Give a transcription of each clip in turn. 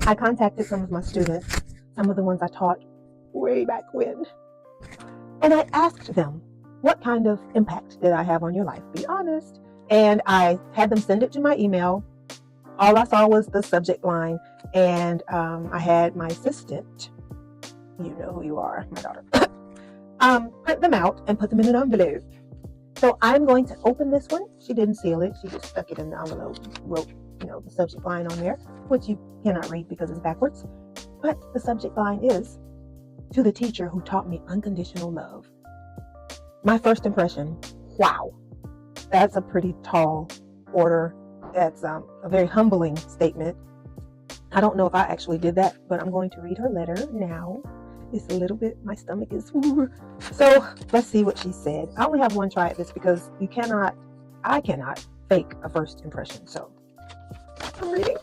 I contacted some of my students, some of the ones I taught way back when, and I asked them, what kind of impact did I have on your life? Be honest. And I had them send it to my email. All I saw was the subject line, and I had my assistant, you know who you are, my daughter, print them out and put them in an envelope. So I'm going to open this one. She didn't seal it. She just stuck it in the envelope, wrote, the subject line on there, which you cannot read because it's backwards. But the subject line is, to the teacher who taught me unconditional love. My first impression, wow, that's a pretty tall order. That's a very humbling statement. I don't know if I actually did that, but I'm going to read her letter now. It's a little bit, my stomach is, so let's see what she said. I only have one try at this because I cannot fake a first impression. So I'm reading.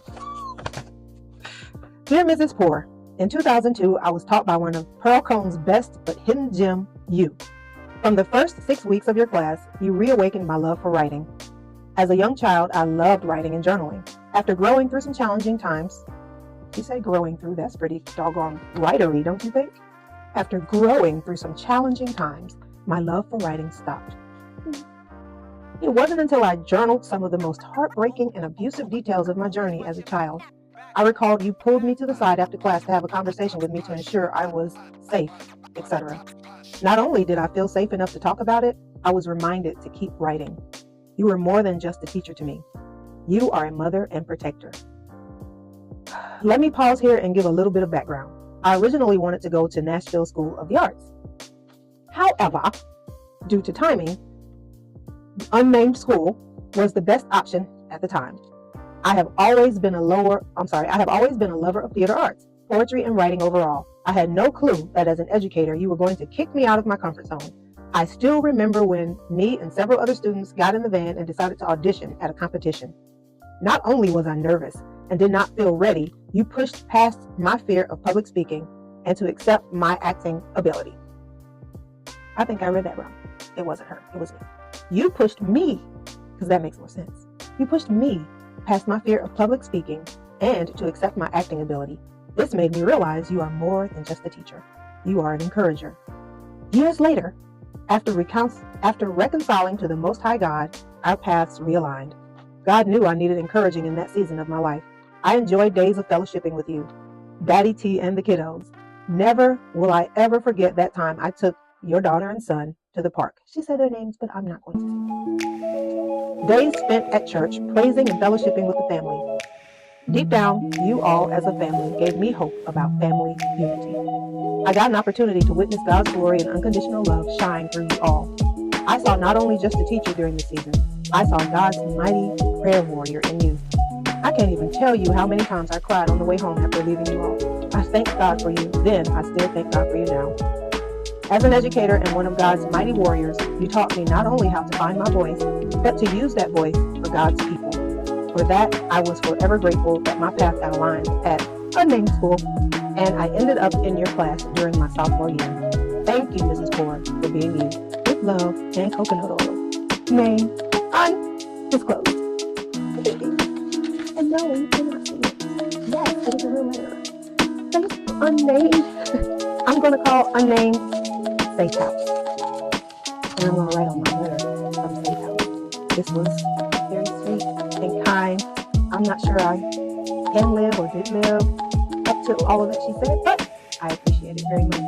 Dear Mrs. Poor, in 2002, I was taught by one of Pearl Cohn's best but hidden gem, you. From the first 6 weeks of your class, you reawakened my love for writing. As a young child, I loved writing and journaling. After growing through some challenging times, you say growing through, that's pretty doggone writery, don't you think? After growing through some challenging times, my love for writing stopped. It wasn't until I journaled some of the most heartbreaking and abusive details of my journey as a child. I recalled you pulled me to the side after class to have a conversation with me to ensure I was safe, etc. Not only did I feel safe enough to talk about it, I was reminded to keep writing. You were more than just a teacher to me. You are a mother and protector. Let me pause here and give a little bit of background. I originally wanted to go to Nashville School of the Arts. However, due to timing, the unnamed school was the best option at the time. I have always been a lover of theater arts, poetry, and writing overall. I had no clue that as an educator, you were going to kick me out of my comfort zone. I still remember when me and several other students got in the van and decided to audition at a competition. Not only was I nervous and did not feel ready, you pushed past my fear of public speaking and to accept my acting ability. I think I read that wrong. It wasn't her, it was me. You pushed me, because that makes more sense. You pushed me past my fear of public speaking and to accept my acting ability. This made me realize you are more than just a teacher. You are an encourager. Years later, after reconciling to the Most High God, our paths realigned. God knew I needed encouraging in that season of my life. I enjoyed days of fellowshipping with you, Daddy T and the kiddos. Never will I ever forget that time I took your daughter and son to the park. She said their names, but I'm not going to. Days spent at church, praising and fellowshipping with the family. Deep down, you all as a family gave me hope about family unity. I got an opportunity to witness God's glory and unconditional love shine through you all. I saw not only just a teacher during the season, I saw God's mighty prayer warrior in you. I can't even tell you how many times I cried on the way home after leaving you all. I thank God for you then, I still thank God for you now. As an educator and one of God's mighty warriors, you taught me not only how to find my voice, but to use that voice for God's people. For that, I was forever grateful that my path got aligned at unnamed school, and I ended up in your class during my sophomore year. Thank you, Mrs. Poor, for being you. With love and coconut oil. Name undisclosed. And no, you cannot see it. Yes, it is a real letter. Thanks for unnamed. I'm going to call unnamed Safe House. And I'm going to write on my letter from Safe House. This was very sweet and kind. I'm not sure I can live or did live up to all of that she said, but I appreciate it very much.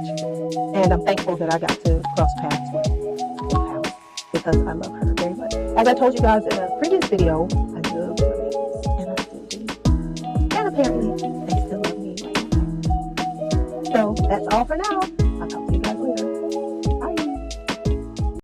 And I'm thankful that I got to cross paths with Safe House because I love her very much. As I told you guys in a previous video, I love my babies, and I still do. And apparently, they still love me right now. So that's all for now. I'll talk to you guys later.